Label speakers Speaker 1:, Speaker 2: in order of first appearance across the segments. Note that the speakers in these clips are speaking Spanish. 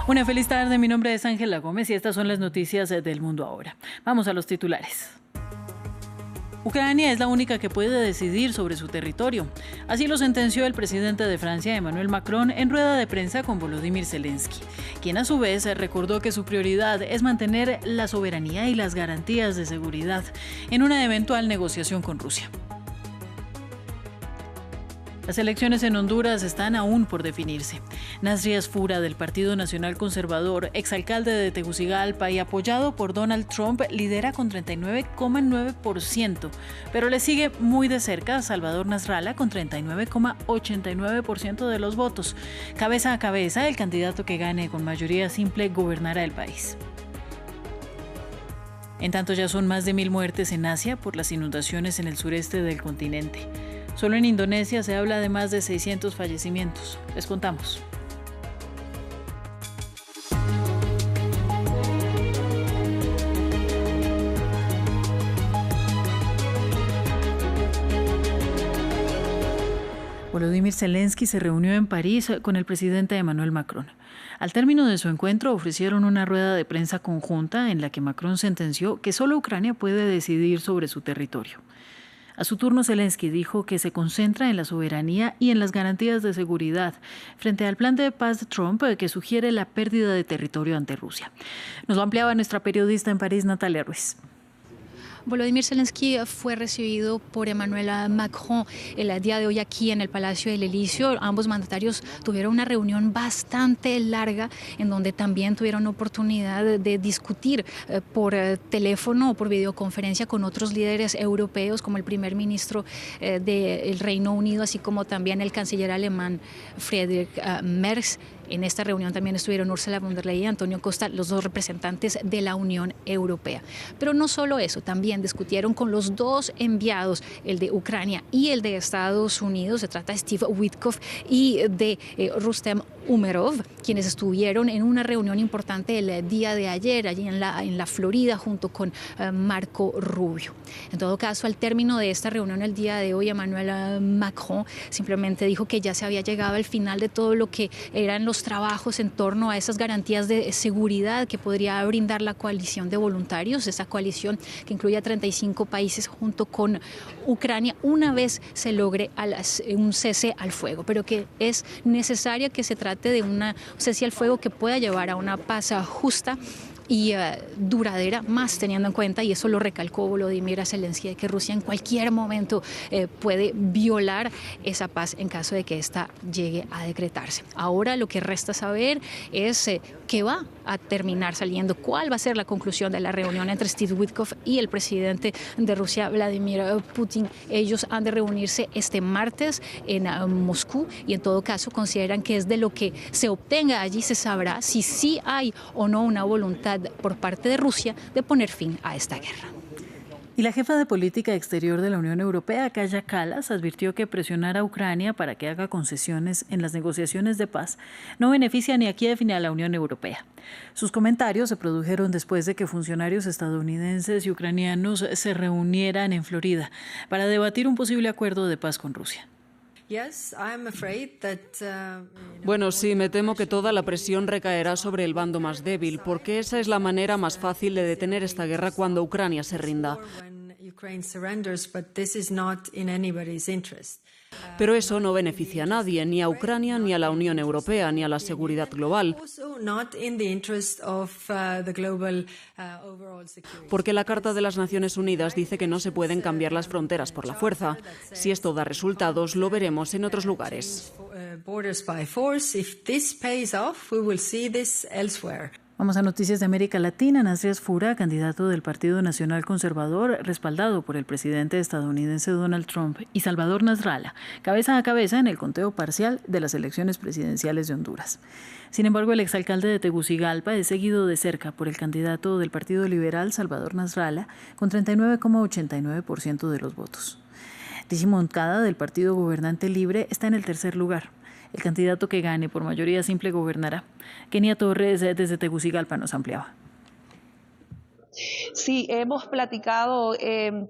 Speaker 1: Una feliz tarde, mi nombre es Ángela Gómez y estas son las noticias del mundo ahora. Vamos a los titulares. Ucrania es la única que puede decidir sobre su territorio. Así lo sentenció el presidente de Francia, Emmanuel Macron, en rueda de prensa con Volodymyr Zelensky, quien a su vez recordó que su prioridad es mantener la soberanía y las garantías de seguridad en una eventual negociación con Rusia. Las elecciones en Honduras están aún por definirse. Nasrias Fura, del Partido Nacional Conservador, exalcalde de Tegucigalpa y apoyado por Donald Trump, lidera con 39,9%, pero le sigue muy de cerca Salvador Nasralla con 39,89% de los votos. Cabeza a cabeza, el candidato que gane con mayoría simple gobernará el país. En tanto, ya son más de 1.000 muertes en Asia por las inundaciones en el sureste del continente. Solo en Indonesia se habla de más de 600 fallecimientos. Les contamos. Volodymyr Zelensky se reunió en París con el presidente Emmanuel Macron. Al término de su encuentro ofrecieron una rueda de prensa conjunta en la que Macron sentenció que solo Ucrania puede decidir sobre su territorio. A su turno, Zelensky dijo que se concentra en la soberanía y en las garantías de seguridad frente al plan de paz de Trump que sugiere la pérdida de territorio ante Rusia. Nos lo ampliaba nuestra periodista en París, Natalia Ruiz.
Speaker 2: Volodymyr Zelensky fue recibido por Emmanuel Macron el día de hoy aquí en el Palacio del Elíseo. Ambos mandatarios tuvieron una reunión bastante larga en donde también tuvieron oportunidad de discutir por teléfono o por videoconferencia con otros líderes europeos como el primer ministro del Reino Unido, así como también el canciller alemán Friedrich Merz. En esta reunión también estuvieron Ursula von der Leyen y Antonio Costa, los dos representantes de la Unión Europea. Pero no solo eso, también discutieron con los dos enviados, el de Ucrania y el de Estados Unidos. Se trata de Steve Witkoff y de Rustem Umerov, quienes estuvieron en una reunión importante el día de ayer allí en la Florida junto con Marco Rubio. En todo caso, al término de esta reunión el día de hoy, Emmanuel Macron simplemente dijo que ya se había llegado al final de todo lo que eran los trabajos en torno a esas garantías de seguridad que podría brindar la coalición de voluntarios, esa coalición que incluye a 35 países junto con Ucrania, una vez se logre un cese al fuego, pero que es necesaria que se trate de un cese al fuego que pueda llevar a una paz justa y duradera, más teniendo en cuenta, y eso lo recalcó Volodymyr Zelensky, que Rusia en cualquier momento puede violar esa paz en caso de que ésta llegue a decretarse. Ahora lo que resta saber es qué va a terminar saliendo, cuál va a ser la conclusión de la reunión entre Steve Witkoff y el presidente de Rusia, Vladimir Putin. Ellos han de reunirse este martes en Moscú y en todo caso consideran que es de lo que se obtenga allí se sabrá si sí hay o no una voluntad por parte de Rusia de poner fin a esta guerra.
Speaker 1: Y la jefa de política exterior de la Unión Europea, Kaja Kallas, advirtió que presionar a Ucrania para que haga concesiones en las negociaciones de paz no beneficia ni a Kiev ni a la Unión Europea. Sus comentarios se produjeron después de que funcionarios estadounidenses y ucranianos se reunieran en Florida para debatir un posible acuerdo de paz con Rusia.
Speaker 3: Bueno, sí, me temo que toda la presión recaerá sobre el bando más débil, porque esa es la manera más fácil de detener esta guerra cuando Ucrania se rinda. Pero eso no beneficia a nadie, ni a Ucrania, ni a la Unión Europea, ni a la seguridad global. Porque la Carta de las Naciones Unidas dice que no se pueden cambiar las fronteras por la fuerza. Si esto da resultados, lo veremos en otros lugares.
Speaker 1: Vamos a noticias de América Latina. Nasrias Fura, candidato del Partido Nacional Conservador, respaldado por el presidente estadounidense Donald Trump, y Salvador Nasralla, cabeza a cabeza en el conteo parcial de las elecciones presidenciales de Honduras. Sin embargo, el exalcalde de Tegucigalpa es seguido de cerca por el candidato del Partido Liberal, Salvador Nasralla, con 39,89% de los votos. Lizy Moncada, del Partido Gobernante Libre, está en el tercer lugar. El candidato que gane por mayoría simple gobernará. Kenia Torres, desde Tegucigalpa, nos ampliaba.
Speaker 4: Sí, hemos platicado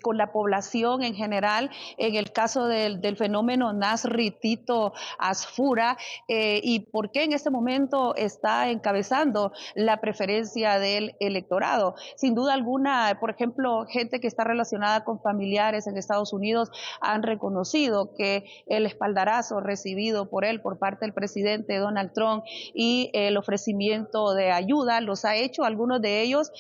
Speaker 4: con la población en general en el caso del fenómeno Nasri Tito Asfura y por qué en este momento está encabezando la preferencia del electorado. Sin duda alguna, por ejemplo, gente que está relacionada con familiares en Estados Unidos han reconocido que el espaldarazo recibido por él, por parte del presidente Donald Trump y el ofrecimiento de ayuda los ha hecho algunos de ellos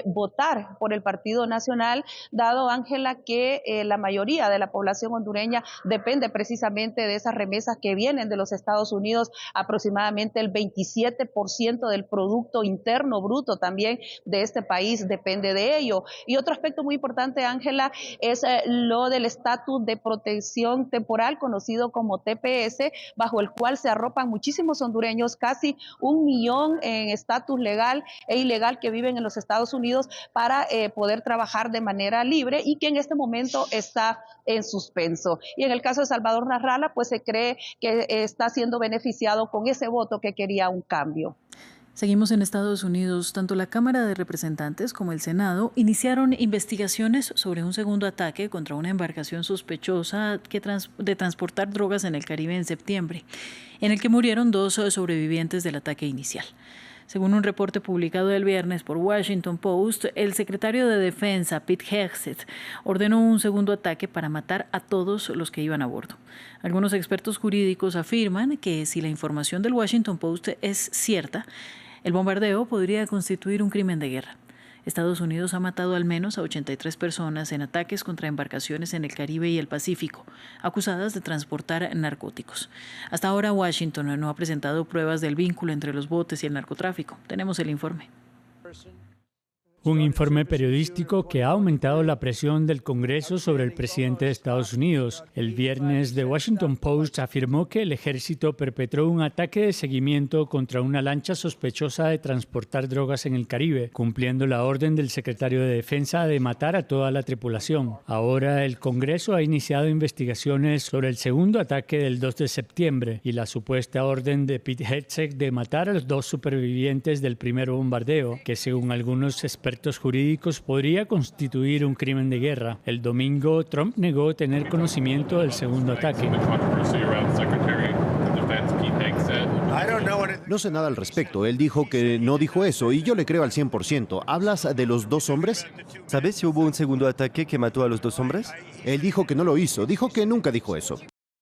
Speaker 4: votar por el Partido Nacional, dado, Ángela, que la mayoría de la población hondureña depende precisamente de esas remesas que vienen de los Estados Unidos, aproximadamente el 27% del Producto Interno Bruto también de este país depende de ello. Y otro aspecto muy importante, Ángela, es lo del estatus de protección temporal, conocido como TPS, bajo el cual se arropan muchísimos hondureños, casi 1 millón en estatus legal e ilegal que viven en los Estados Unidos para poder trabajar de manera libre y que en este momento está en suspenso. Y en el caso de Salvador Nasralla, pues se cree que está siendo beneficiado con ese voto que quería un cambio.
Speaker 1: Seguimos en Estados Unidos. Tanto la Cámara de Representantes como el Senado iniciaron investigaciones sobre un segundo ataque contra una embarcación sospechosa de transportar drogas en el Caribe en septiembre, en el que murieron 2 sobrevivientes del ataque inicial. Según un reporte publicado el viernes por Washington Post, el secretario de Defensa, Pete Hegseth, ordenó un segundo ataque para matar a todos los que iban a bordo. Algunos expertos jurídicos afirman que si la información del Washington Post es cierta, el bombardeo podría constituir un crimen de guerra. Estados Unidos ha matado al menos a 83 personas en ataques contra embarcaciones en el Caribe y el Pacífico, acusadas de transportar narcóticos. Hasta ahora, Washington no ha presentado pruebas del vínculo entre los botes y el narcotráfico. Tenemos el informe.
Speaker 5: Un informe periodístico que ha aumentado la presión del Congreso sobre el presidente de Estados Unidos. El viernes, The Washington Post afirmó que el ejército perpetró un ataque de seguimiento contra una lancha sospechosa de transportar drogas en el Caribe, cumpliendo la orden del secretario de Defensa de matar a toda la tripulación. Ahora, el Congreso ha iniciado investigaciones sobre el segundo ataque del 2 de septiembre y la supuesta orden de Pete Hegseth de matar a los 2 supervivientes del primer bombardeo, que según algunos expertos jurídicos podría constituir un crimen de guerra. El domingo, Trump negó tener conocimiento del segundo ataque.
Speaker 6: No sé nada al respecto. Él dijo que no dijo eso y yo le creo al 100%. ¿Hablas de los 2 hombres?
Speaker 7: ¿Sabes si hubo un segundo ataque que mató a los 2 hombres?
Speaker 6: Él dijo que no lo hizo. Dijo que nunca dijo eso.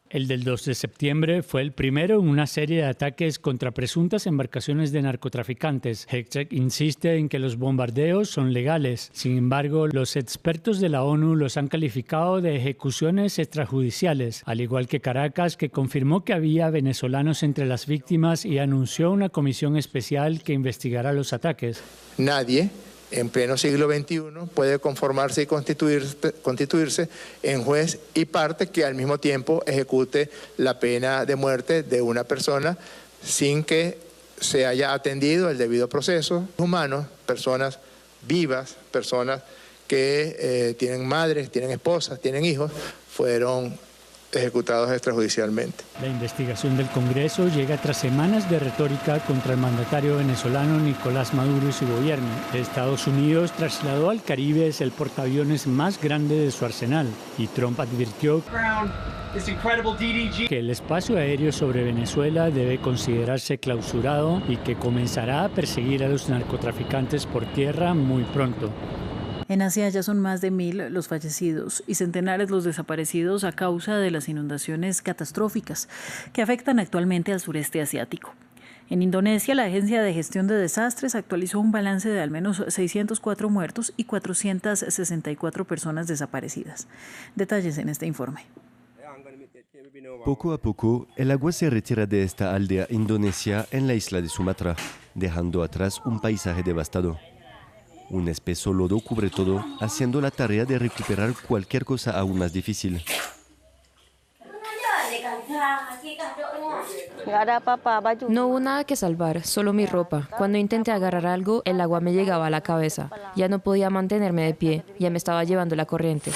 Speaker 5: El del 2 de septiembre fue el primero en una serie de ataques contra presuntas embarcaciones de narcotraficantes. Hegseth insiste en que los bombardeos son legales. Sin embargo, los expertos de la ONU los han calificado de ejecuciones extrajudiciales, al igual que Caracas, que confirmó que había venezolanos entre las víctimas y anunció una comisión especial que investigará los ataques.
Speaker 8: Nadie en pleno siglo XXI puede conformarse y constituirse en juez y parte que al mismo tiempo ejecute la pena de muerte de una persona sin que se haya atendido el debido proceso. Humanos, personas vivas, personas que tienen madres, tienen esposas, tienen hijos, fueron ejecutados extrajudicialmente.
Speaker 5: La investigación del Congreso llega tras semanas de retórica contra el mandatario venezolano Nicolás Maduro y su gobierno. Estados Unidos trasladó al Caribe el portaaviones más grande de su arsenal y Trump advirtió que el espacio aéreo sobre Venezuela debe considerarse clausurado y que comenzará a perseguir a los narcotraficantes por tierra muy pronto.
Speaker 1: En Asia ya son más de 1.000 los fallecidos y centenares los desaparecidos a causa de las inundaciones catastróficas que afectan actualmente al sureste asiático. En Indonesia, la Agencia de Gestión de Desastres actualizó un balance de al menos 604 muertos y 464 personas desaparecidas. Detalles en este informe.
Speaker 7: Poco a poco, el agua se retira de esta aldea indonesia en la isla de Sumatra, dejando atrás un paisaje devastado. Un espeso lodo cubre todo, haciendo la tarea de recuperar cualquier cosa aún más difícil.
Speaker 9: No hubo nada que salvar, solo mi ropa. Cuando intenté agarrar algo, el agua me llegaba a la cabeza. Ya no podía mantenerme de pie, ya me estaba llevando la corriente.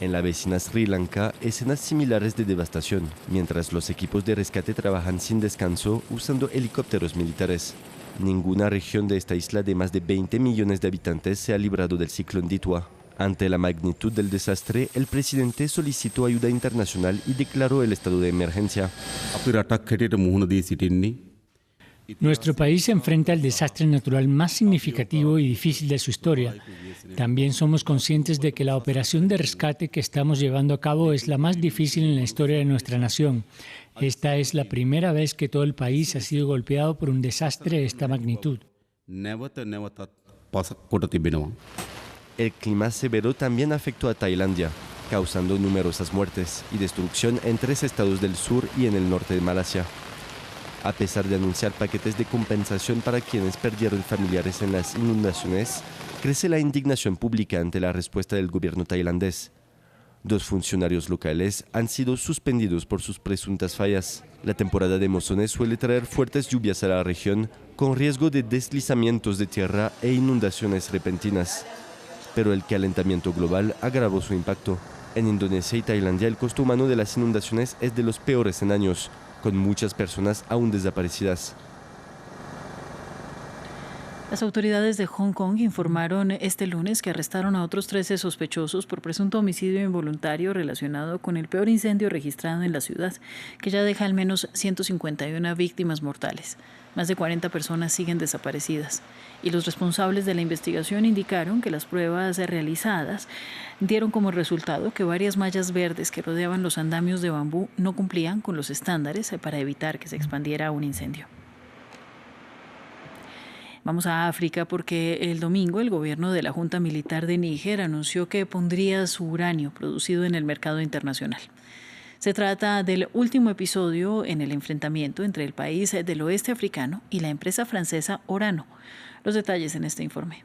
Speaker 7: En la vecina Sri Lanka, escenas similares de devastación, mientras los equipos de rescate trabajan sin descanso usando helicópteros militares. Ninguna región de esta isla de más de 20 millones de habitantes se ha librado del ciclón Ditua. Ante la magnitud del desastre, el presidente solicitó ayuda internacional y declaró el estado de emergencia.
Speaker 5: Nuestro país se enfrenta al desastre natural más significativo y difícil de su historia. También somos conscientes de que la operación de rescate que estamos llevando a cabo es la más difícil en la historia de nuestra nación. Esta es la primera vez que todo el país ha sido golpeado por un desastre de esta magnitud.
Speaker 7: El clima severo también afectó a Tailandia, causando numerosas muertes y destrucción en 3 estados del sur y en el norte de Malasia. A pesar de anunciar paquetes de compensación para quienes perdieron familiares en las inundaciones, crece la indignación pública ante la respuesta del gobierno tailandés. 2 funcionarios locales han sido suspendidos por sus presuntas fallas. La temporada de monzones suele traer fuertes lluvias a la región, con riesgo de deslizamientos de tierra e inundaciones repentinas. Pero el calentamiento global agravó su impacto. En Indonesia y Tailandia el costo humano de las inundaciones es de los peores en años, con muchas personas aún desaparecidas.
Speaker 1: Las autoridades de Hong Kong informaron este lunes que arrestaron a otros 13 sospechosos por presunto homicidio involuntario relacionado con el peor incendio registrado en la ciudad, que ya deja al menos 151 víctimas mortales. Más de 40 personas siguen desaparecidas y los responsables de la investigación indicaron que las pruebas realizadas dieron como resultado que varias mallas verdes que rodeaban los andamios de bambú no cumplían con los estándares para evitar que se expandiera un incendio. Vamos a África porque el domingo el gobierno de la Junta Militar de Níger anunció que pondría su uranio producido en el mercado internacional. Se trata del último episodio en el enfrentamiento entre el país del oeste africano y la empresa francesa Orano. Los detalles en este informe.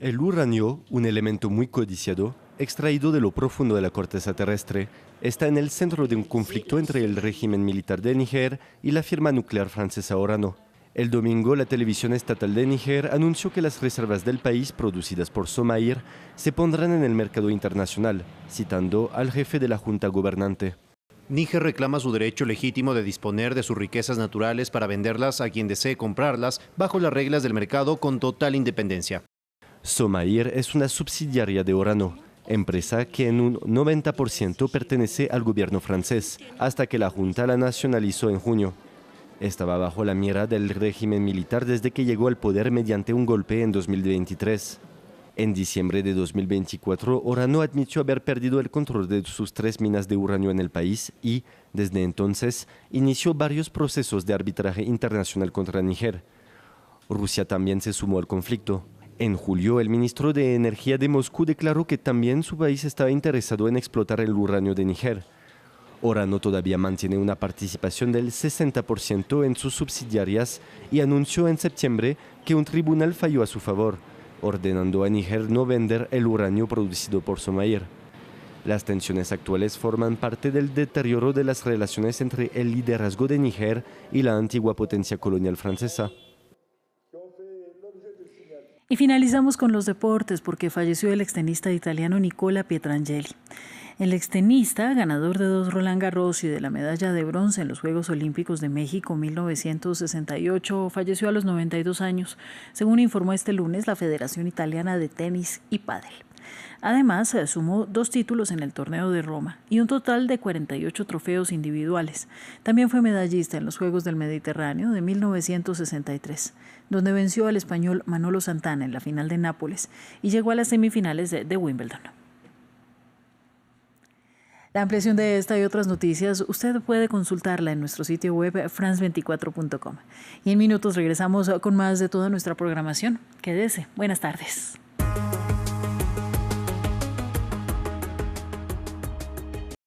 Speaker 7: El uranio, un elemento muy codiciado, extraído de lo profundo de la corteza terrestre, está en el centro de un conflicto entre el régimen militar de Níger y la firma nuclear francesa Orano. El domingo, la televisión estatal de Níger anunció que las reservas del país producidas por Somaïr se pondrán en el mercado internacional, citando al jefe de la junta gobernante.
Speaker 6: Níger reclama su derecho legítimo de disponer de sus riquezas naturales para venderlas a quien desee comprarlas bajo las reglas del mercado con total independencia.
Speaker 7: Somaïr es una subsidiaria de Orano, empresa que en un 90% pertenece al gobierno francés, hasta que la junta la nacionalizó en junio. Estaba bajo la mira del régimen militar desde que llegó al poder mediante un golpe en 2023. En diciembre de 2024, Orano admitió haber perdido el control de sus 3 minas de uranio en el país y, desde entonces, inició varios procesos de arbitraje internacional contra Níger. Rusia también se sumó al conflicto. En julio, el ministro de Energía de Moscú declaró que también su país estaba interesado en explotar el uranio de Níger. Orano todavía mantiene una participación del 60% en sus subsidiarias y anunció en septiembre que un tribunal falló a su favor, ordenando a Níger no vender el uranio producido por Somaïr. Las tensiones actuales forman parte del deterioro de las relaciones entre el liderazgo de Níger y la antigua potencia colonial francesa.
Speaker 1: Y finalizamos con los deportes porque falleció el extenista italiano Nicola Pietrangeli. El extenista, ganador de 2 Roland Garros y de la medalla de bronce en los Juegos Olímpicos de México 1968, falleció a los 92 años, según informó este lunes la Federación Italiana de Tenis y Pádel. Además, sumó 2 títulos en el Torneo de Roma y un total de 48 trofeos individuales. También fue medallista en los Juegos del Mediterráneo de 1963, donde venció al español Manolo Santana en la final de Nápoles y llegó a las semifinales de Wimbledon. La ampliación de esta y otras noticias usted puede consultarla en nuestro sitio web france24.com. Y en minutos regresamos con más de toda nuestra programación. Quédese. Buenas tardes.